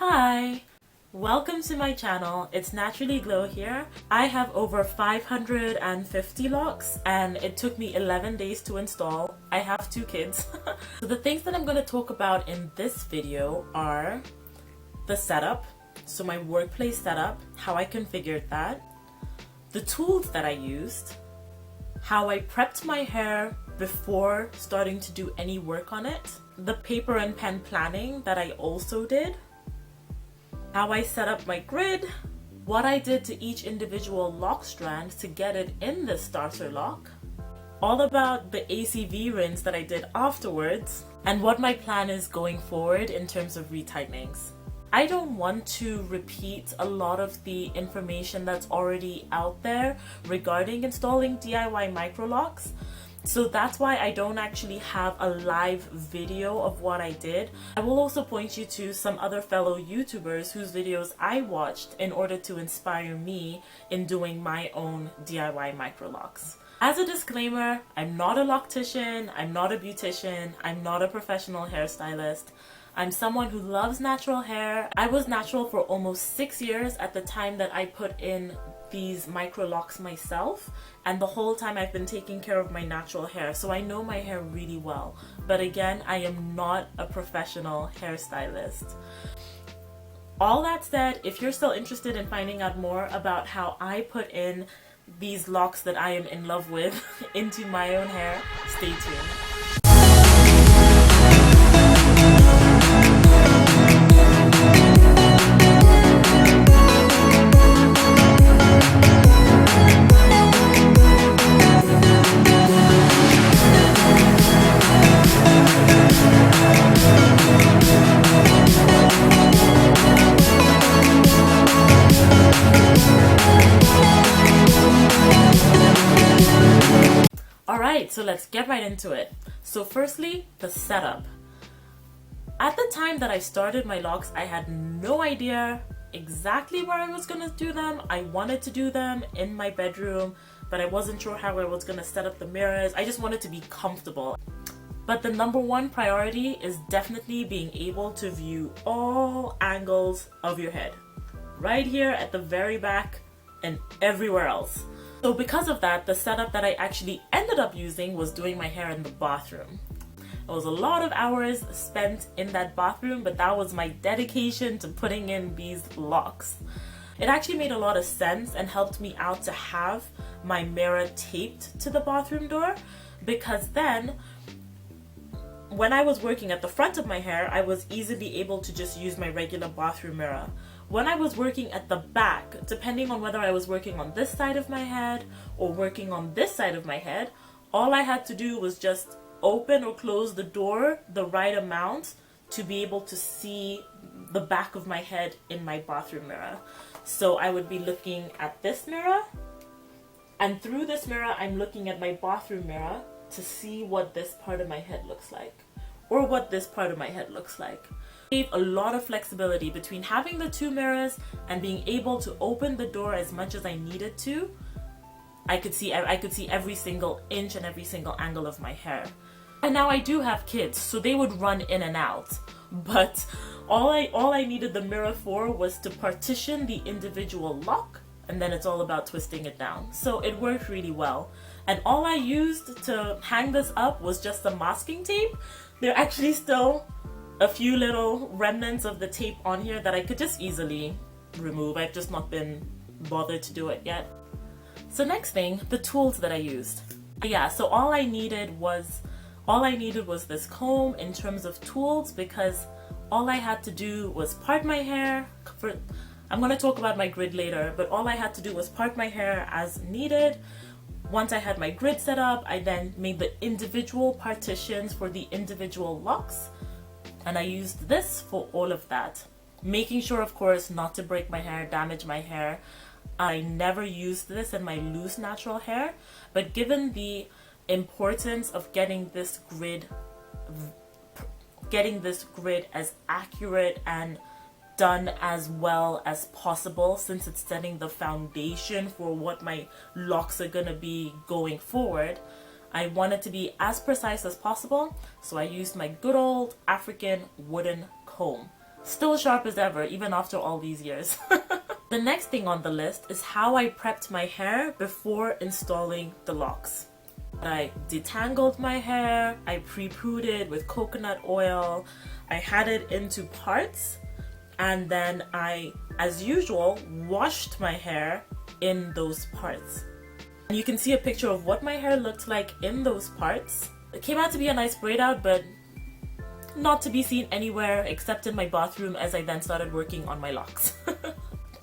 Hi! Welcome to my channel. It's Naturally Glow here. I have over 550 locks and it took me 11 days to install. I have 2 kids. So the things that I'm going to talk about in this video are the setup, so my workplace setup, how I configured that, the tools that I used, how I prepped my hair before starting to do any work on it, the paper and pen planning that I also did, how I set up my grid, what I did to each individual lock strand to get it in the starter lock, all about the ACV rinse that I did afterwards, and what my plan is going forward in terms of retightnings. I don't want to repeat a lot of the information that's already out there regarding installing DIY Microlocs. So that's why I don't actually have a live video of what I did. I will also point you to some other fellow YouTubers whose videos I watched in order to inspire me in doing my own DIY Microlocs. As a disclaimer, I'm not a loctician, I'm not a beautician, I'm not a professional hairstylist. I'm someone who loves natural hair. I was natural for almost 6 years at the time that I put in these Microlocs myself, and the whole time I've been taking care of my natural hair, so I know my hair really well. But again, I am not a professional hairstylist. All that said, if you're still interested in finding out more about how I put in these locks that I am in love with into my own hair, stay tuned. Alright, so let's get right into it. So firstly, the setup. At the time that I started my locks, I had no idea exactly where I was going to do them. I wanted to do them in my bedroom, but I wasn't sure how I was going to set up the mirrors. I just wanted to be comfortable. But the number one priority is definitely being able to view all angles of your head. Right here at the very back and everywhere else. So because of that, the setup that I actually ended up using was doing my hair in the bathroom. It was a lot of hours spent in that bathroom, but that was my dedication to putting in these locks. It actually made a lot of sense and helped me out to have my mirror taped to the bathroom door, because then when I was working at the front of my hair, I was easily able to just use my regular bathroom mirror. When I was working at the back, depending on whether I was working on this side of my head or working on this side of my head, all I had to do was just open or close the door the right amount to be able to see the back of my head in my bathroom mirror. So I would be looking at this mirror, and through this mirror I'm looking at my bathroom mirror to see what this part of my head looks like, or what this part of my head looks like. Gave a lot of flexibility between having the 2 mirrors and being able to open the door as much as I needed to. I could see every single inch and every single angle of my hair. And now I do have kids, so they would run in and out. But all I needed the mirror for was to partition the individual lock, and then it's all about twisting it down. So it worked really well. And all I used to hang this up was just the masking tape. There are actually still a few little remnants of the tape on here that I could just easily remove. I've just not been bothered to do it yet. So next thing, the tools that I used. Yeah, so all I needed was this comb in terms of tools, because all I had to do was part my hair. I'm going to talk about my grid later, but all I had to do was part my hair as needed. Once I had my grid set up, I then made the individual partitions for the individual locks, and I used this for all of that. Making sure, of course, not to break my hair, damage my hair. I never used this in my loose natural hair, but given the importance of getting this grid as accurate and done as well as possible, since it's setting the foundation for what my locks are gonna be going forward, I wanted to be as precise as possible, so I used my good old African wooden comb. Still sharp as ever, even after all these years. The next thing on the list is how I prepped my hair before installing the locks. I detangled my hair, I pre-pooed it with coconut oil, I had it into parts, and then I, as usual, washed my hair in those parts. And you can see a picture of what my hair looked like in those parts. It came out to be a nice braid out, but not to be seen anywhere except in my bathroom as I then started working on my locks.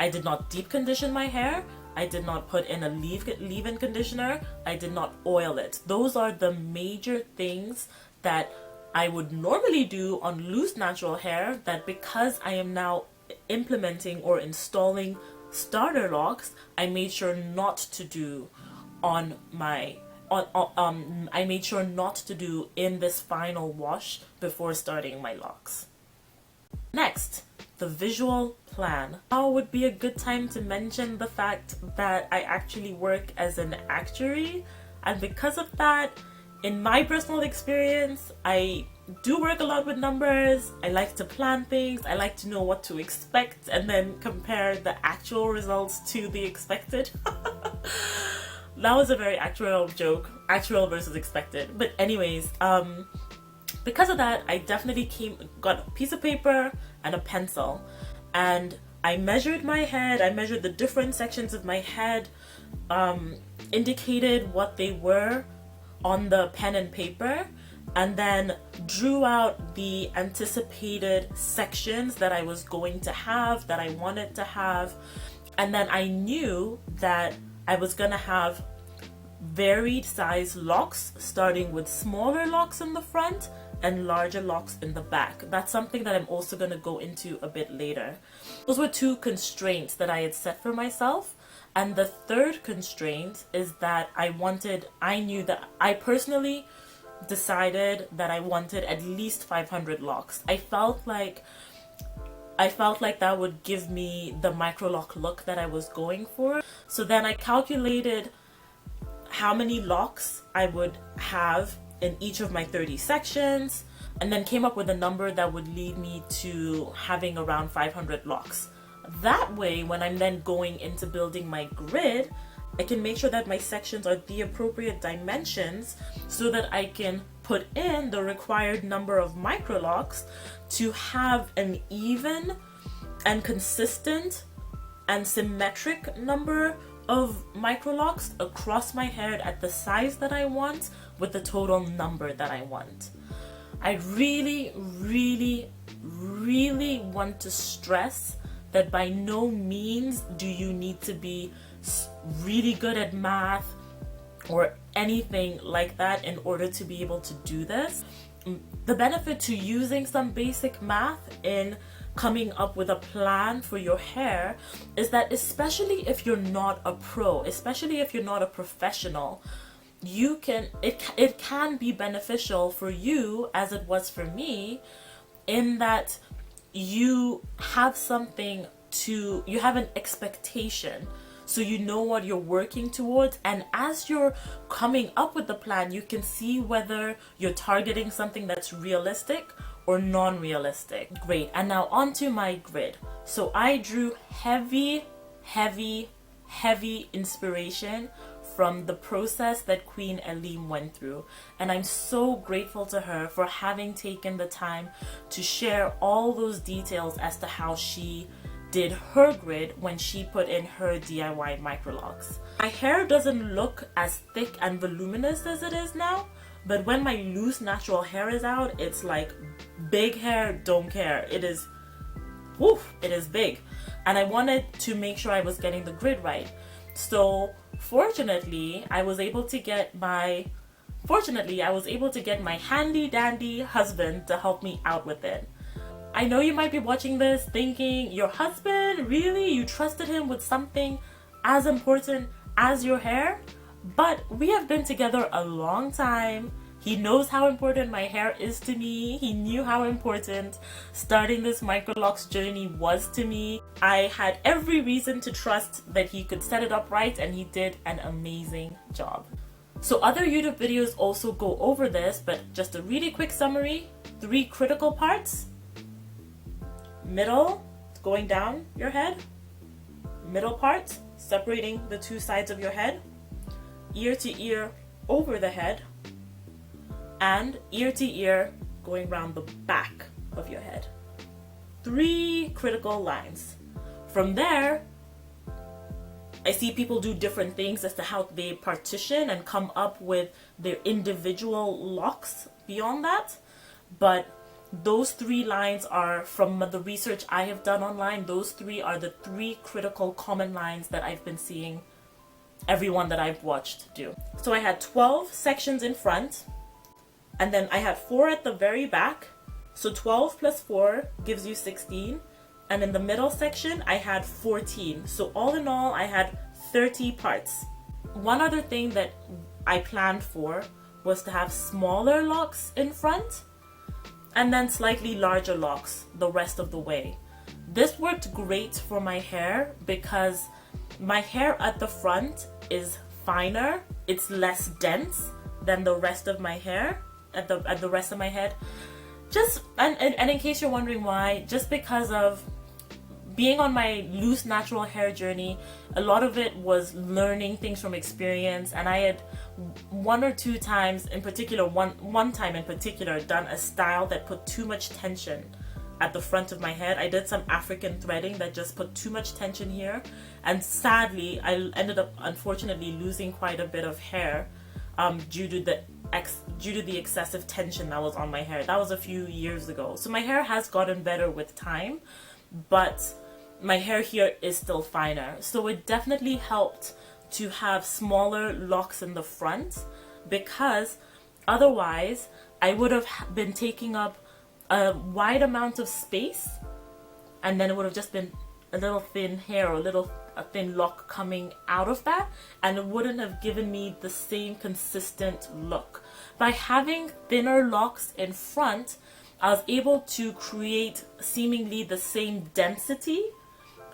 I did not deep condition my hair. I did not put in a leave-in conditioner. I did not oil it. Those are the major things that I would normally do on loose natural hair, that because I am now implementing or installing starter locks, I made sure not to do on my I made sure not to do in this final wash before starting my locks. Next, the visual plan. Now would be a good time to mention the fact that I actually work as an actuary, and because of that, in my personal experience, I do work a lot with numbers. I like to plan things. I like to know what to expect and then compare the actual results to the expected. That was a very actuarial joke, actual versus expected. But anyways, because of that, I definitely got a piece of paper and a pencil, and I measured my head. I measured the different sections of my head, indicated what they were on the pen and paper, and then drew out the anticipated sections that I was going to have, that I wanted to have. And then I knew that I was gonna have varied size locks, starting with smaller locks in the front and larger locks in the back. That's something that I'm also going to go into a bit later. Those were two constraints that I had set for myself. And the third constraint is that I personally decided that I wanted at least 500 locks. I felt like that would give me the microlock look that I was going for. So then I calculated how many locks I would have in each of my 30 sections, and then came up with a number that would lead me to having around 500 locks. That way, when I'm then going into building my grid, I can make sure that my sections are the appropriate dimensions so that I can put in the required number of microlocks to have an even and consistent and symmetric number of microlocks across my hair at the size that I want with the total number that I want. I really, really, really want to stress that by no means do you need to be really good at math or anything like that in order to be able to do this. The benefit to using some basic math in coming up with a plan for your hair is that, especially if you're not a pro, especially if you're not a professional, it can be beneficial for you, as it was for me, in that you have you have an expectation, so you know what you're working towards, and as you're coming up with the plan, you can see whether you're targeting something that's realistic or non-realistic. Great, and now onto my grid. So I drew heavy inspiration from the process that QueenEleem went through, and I'm so grateful to her for having taken the time to share all those details as to how she did her grid when she put in her DIY microlocs. My hair doesn't look as thick and voluminous as it is now, but when my loose natural hair is out, it's like big hair, don't care. It is big. And I wanted to make sure I was getting the grid right. So fortunately, I was able to get my handy dandy husband to help me out with it. I know you might be watching this thinking, your husband? Really? You trusted him with something as important as your hair? But we have been together a long time. He knows how important my hair is to me. He knew how important starting this microlocs journey was to me. I had every reason to trust that he could set it up right, and he did an amazing job. So other YouTube videos also go over this, but just a really quick summary: 3 critical parts. middle going down your head, middle part separating the two sides of your head, ear to ear over the head, and ear to ear going around the back of your head. 3 critical lines. From there, I see people do different things as to how they partition and come up with their individual locks beyond that. But those 3 lines are, from the research I have done online, those 3 are the 3 critical common lines that I've been seeing everyone that I've watched do. So I had 12 sections in front, and then I had 4 at the very back. So 12 plus 4 gives you 16. And in the middle section, I had 14. So all in all, I had 30 parts. One other thing that I planned for was to have smaller locks in front and then slightly larger locks the rest of the way. This worked great for my hair because my hair at the front is finer. It's less dense than the rest of my hair at the rest of my head. Just and in case you're wondering why, just because of being on my loose natural hair journey, a lot of it was learning things from experience, and I had one or two times in particular, one time in particular, done a style that put too much tension at the front of my head. I did some African threading that just put too much tension here, and sadly I ended up unfortunately losing quite a bit of hair due to the excessive tension that was on my hair. That was a few years ago. So my hair has gotten better with time, but my hair here is still finer. So it definitely helped to have smaller locks in the front, because otherwise I would have been taking up a wide amount of space, and then it would have just been a little thin hair or a thin lock coming out of that, and it wouldn't have given me the same consistent look. By having thinner locks in front, I was able to create seemingly the same density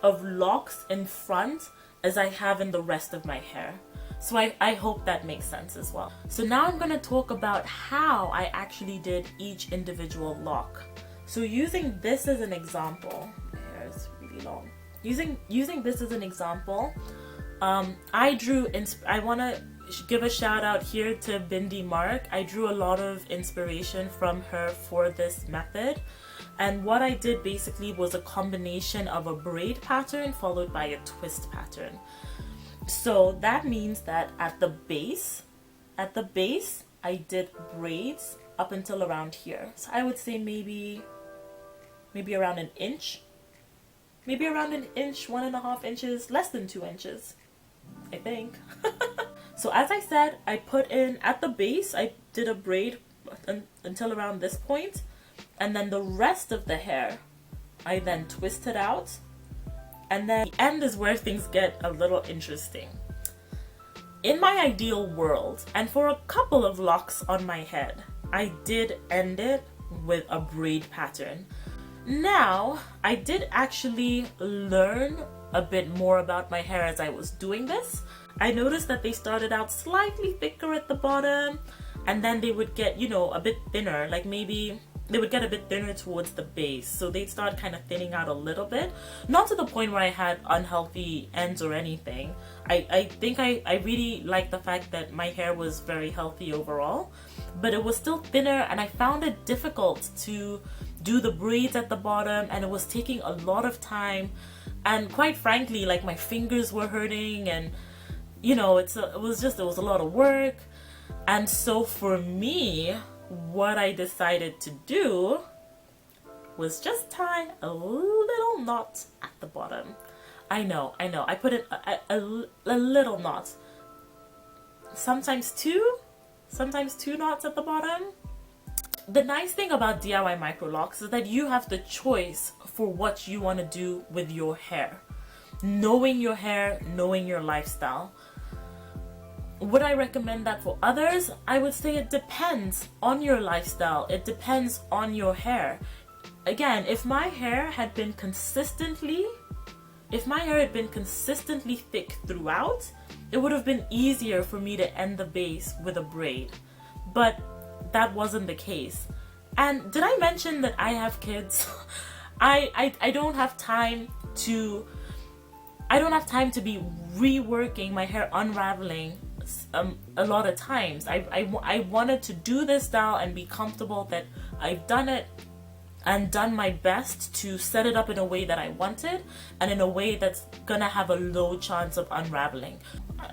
of locks in front as I have in the rest of my hair. So I hope that makes sense as well. So now I'm going to talk about how I actually did each individual lock. So using this as an example, my hair is really long. Using this as an example, I want to give a shout out here to Bindi Marc. I drew a lot of inspiration from her for this method, and what I did basically was a combination of a braid pattern followed by a twist pattern. So that means that at the base I did braids up until around here. So I would say maybe around an inch, maybe around an inch, 1.5 inches, less than 2 inches, I think. So as I said, I put in at the base, I did a braid until around this point, and then the rest of the hair I then twisted out, and then the end is where things get a little interesting. In my ideal world, and for a couple of locks on my head, I did end it with a braid pattern. Now, I did actually learn a bit more about my hair as I was doing this. I noticed that they started out slightly thicker at the bottom, and then they would get, a bit thinner, like maybe they would get a bit thinner towards the base. So they'd start kind of thinning out a little bit. Not to the point where I had unhealthy ends or anything. I think I really liked the fact that my hair was very healthy overall, but it was still thinner, and I found it difficult to do the braids at the bottom, and it was taking a lot of time, and quite frankly, like, my fingers were hurting, and it was a lot of work. And so for me, what I decided to do was just tie a little knot at the bottom. I know, I put in a little knot, sometimes two knots at the bottom. The nice thing about DIY Microlocs is that you have the choice for what you want to do with your hair. Knowing your hair, knowing your lifestyle. Would I recommend that for others? I would say it depends on your lifestyle. It depends on your hair. Again, if my hair had been consistently thick throughout, it would have been easier for me to end the base with a braid. But that wasn't the case. And did I mention that I have kids? I don't have time to be reworking my hair, unraveling a lot of times. I wanted to do this style and be comfortable that I've done it and done my best to set it up in a way that I wanted and in a way that's gonna have a low chance of unraveling.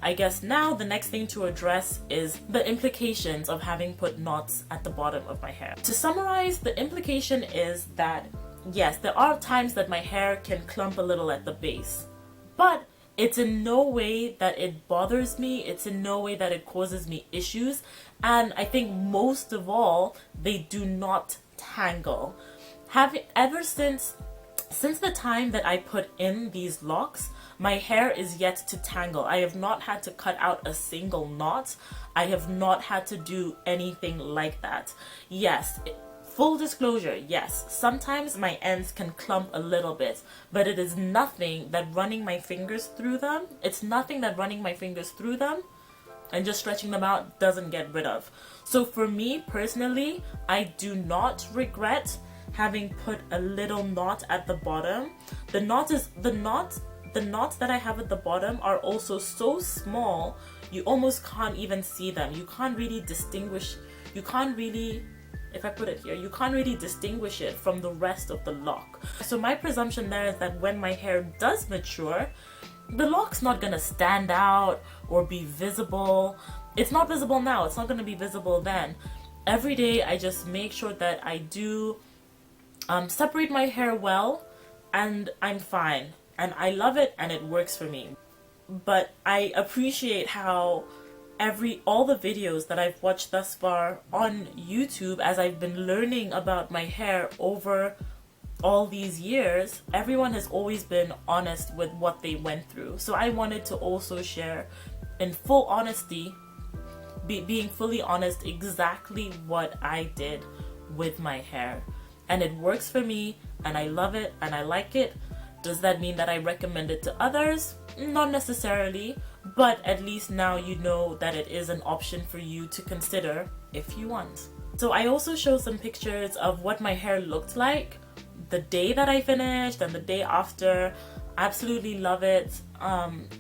I guess now the next thing to address is the implications of having put knots at the bottom of my hair. To summarize, the implication is that yes, there are times that my hair can clump a little at the base, but it's in no way that it bothers me, it's in no way that it causes me issues, and I think most of all, they do not tangle. Ever since the time that I put in these locks, my hair is yet to tangle. I have not had to cut out a single knot. I have not had to do anything like that. Yes, full disclosure, yes, sometimes my ends can clump a little bit, but it is nothing that running my fingers through them, and just stretching them out doesn't get rid of. So for me personally, I do not regret having put a little knot at the bottom. The knots that I have at the bottom are also so small, you almost can't even see them. You can't really distinguish it from the rest of the lock. So my presumption there is that when my hair does mature, the lock's not gonna stand out or be visible. It's not visible now, it's not gonna be visible then. Every day I just make sure that I do separate my hair well, and I'm fine. And I love it and it works for me. But I appreciate how all the videos that I've watched thus far on YouTube, as I've been learning about my hair over all these years, everyone has always been honest with what they went through. So I wanted to also share in full honesty, being fully honest, exactly what I did with my hair. And it works for me, and I love it, and I like it. Does that mean that I recommend it to others? Not necessarily, but at least now you know that it is an option for you to consider if you want. So I also show some pictures of what my hair looked like the day that I finished and the day after. Absolutely love it.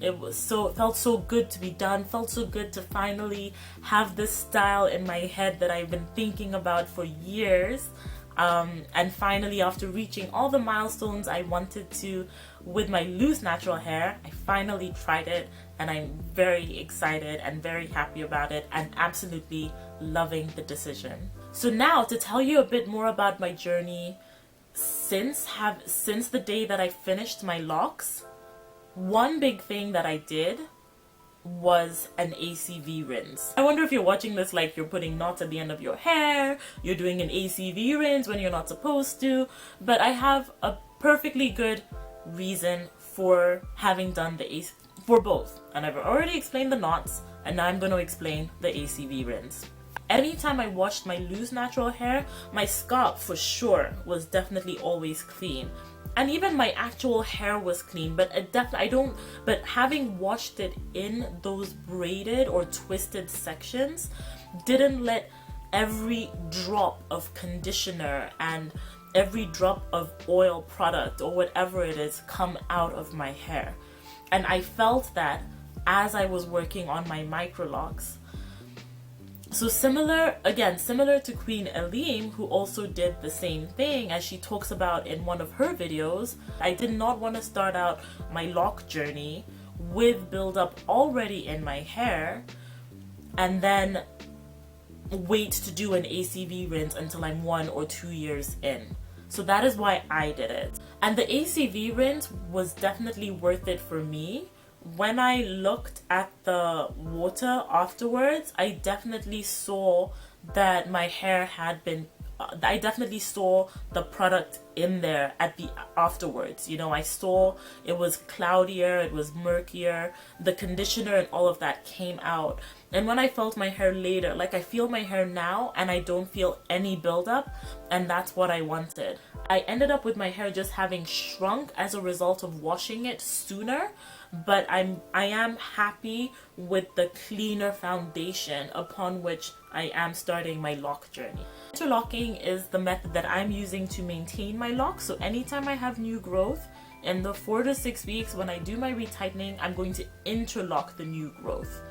It felt so good to be done, felt so good to finally have this style in my head that I've been thinking about for years. And finally, after reaching all the milestones I wanted to with my loose natural hair, I finally tried it, and I'm very excited and very happy about it and absolutely loving the decision. So now to tell you a bit more about my journey since the day that I finished my locks, one big thing that I did was an ACV rinse. I wonder if you're watching this like you're putting knots at the end of your hair, you're doing an ACV rinse when you're not supposed to, but I have a perfectly good reason for having done for both. And I've already explained the knots, and now I'm going to explain the ACV rinse. Anytime I washed my loose natural hair, my scalp for sure was definitely always clean. And even my actual hair was clean, but but having washed it in those braided or twisted sections didn't let every drop of conditioner and every drop of oil product or whatever it is come out of my hair. And I felt that as I was working on my Microlocs. So similar to QueenEleem, who also did the same thing, as she talks about in one of her videos, I did not want to start out my lock journey with buildup already in my hair and then wait to do an ACV rinse until I'm 1 or 2 years in. So that is why I did it. And the ACV rinse was definitely worth it for me. When I looked at the water afterwards, I definitely saw that my hair had been, I definitely saw the product in there afterwards. You know, I saw it was cloudier, it was murkier, the conditioner and all of that came out. And when I felt my hair later, like I feel my hair now and I don't feel any buildup, and that's what I wanted. I ended up with my hair just having shrunk as a result of washing it sooner, but I am happy with the cleaner foundation upon which I am starting my lock journey. Interlocking is the method that I'm using to maintain my locks. So anytime I have new growth, in the 4 to 6 weeks when I do my retightening, I'm going to interlock the new growth.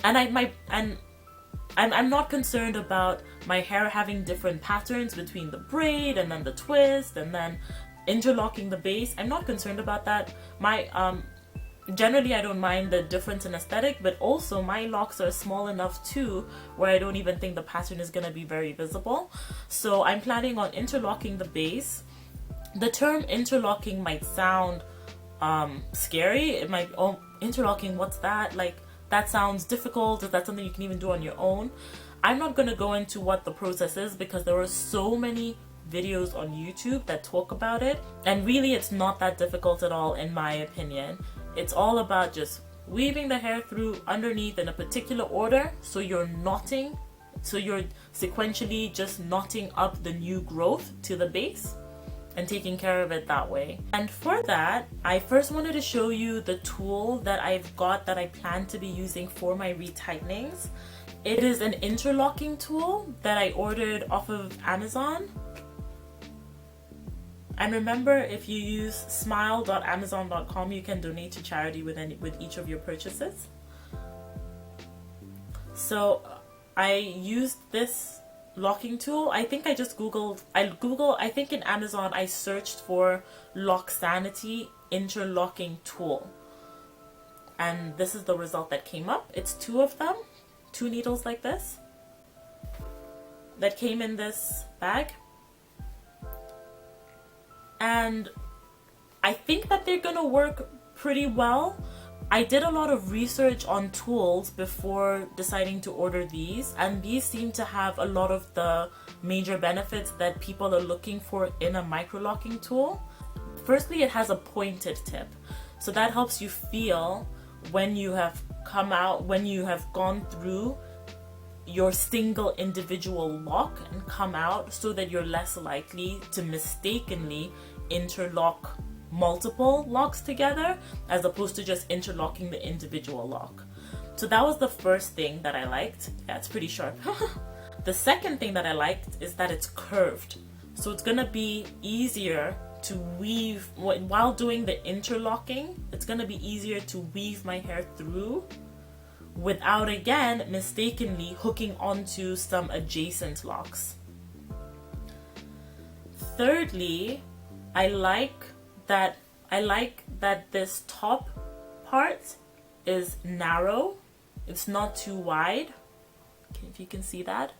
And I'm not concerned about my hair having different patterns between the braid and then the twist and then interlocking the base. I'm not concerned about that. Generally I don't mind the difference in aesthetic, but also my locks are small enough too where I don't even think the pattern is going to be very visible. So I'm planning on interlocking the base. The term interlocking might sound scary. It might, oh, interlocking, what's that? Like, that sounds difficult. Is that something you can even do on your own? I'm not going to go into what the process is because there are so many videos on YouTube that talk about it, and really it's not that difficult at all in my opinion. It's all about just weaving the hair through underneath in a particular order, so you're knotting, so you're sequentially just knotting up the new growth to the base and taking care of it that way. And for that, I first wanted to show you the tool that I've got that I plan to be using for my retightenings. It is an interlocking tool that I ordered off of Amazon. And remember, if you use smile.amazon.com, you can donate to charity with each of your purchases. So I used this locking tool. I think I just I think in Amazon I searched for Loxanity interlocking tool, and this is the result that came up. It's 2 of them, 2 needles like this that came in this bag, and I think that they're gonna work pretty well. I did a lot of research on tools before deciding to order these, and these seem to have a lot of the major benefits that people are looking for in a microlocking tool. Firstly, it has a pointed tip, so that helps you feel when you have gone through your single individual lock and come out, so that you're less likely to mistakenly interlock multiple locks together as opposed to just interlocking the individual lock. So that was the first thing that I liked. Yeah, it's pretty sharp. The second thing that I liked is that it's curved, so it's gonna be easier to weave while doing the interlocking. It's gonna be easier to weave my hair through without again mistakenly hooking onto some adjacent locks. Thirdly, I like that this top part is narrow. It's not too wide. Okay, if you can see that.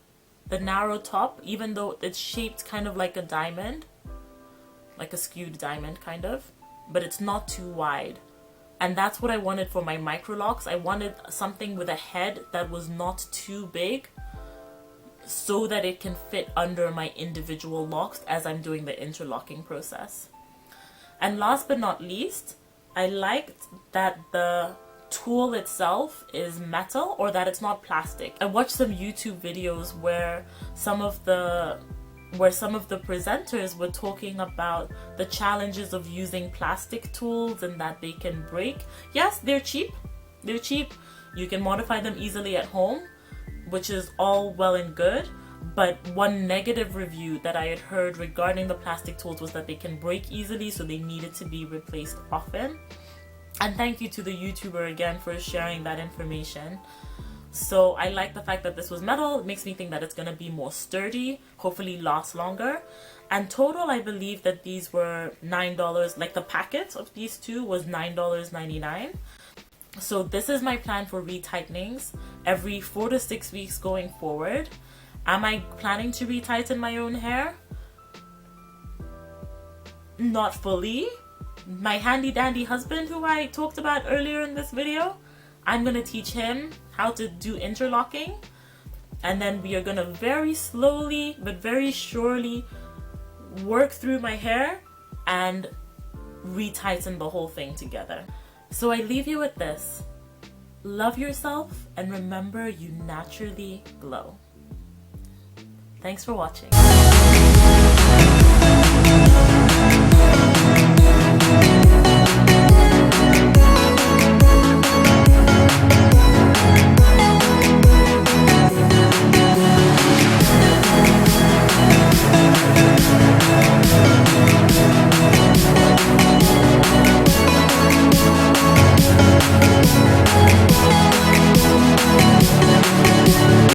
The narrow top, even though it's shaped kind of like a diamond, like a skewed diamond kind of, but it's not too wide. And that's what I wanted for my microlocks. I wanted something with a head that was not too big, so that it can fit under my individual locks as I'm doing the interlocking process. And last but not least, I liked that the tool itself is metal, or that it's not plastic. I watched some YouTube videos where some of the presenters were talking about the challenges of using plastic tools and that they can break. Yes, they're cheap. They're cheap. You can modify them easily at home, which is all well and good. But one negative review that I had heard regarding the plastic tools was that they can break easily, so they needed to be replaced often. And thank you to the YouTuber again for sharing that information. So I like the fact that this was metal. It makes me think that it's going to be more sturdy, hopefully last longer. And total, I believe that these were $9, like the packet of these two was $9.99. So this is my plan for retightenings every 4 to 6 weeks going forward. Am I planning to retighten my own hair? Not fully. My handy dandy husband, who I talked about earlier in this video, I'm going to teach him how to do interlocking, and then we are going to very slowly but very surely work through my hair and retighten the whole thing together. So I leave you with this. Love yourself and remember, you naturally glow. Thanks for watching.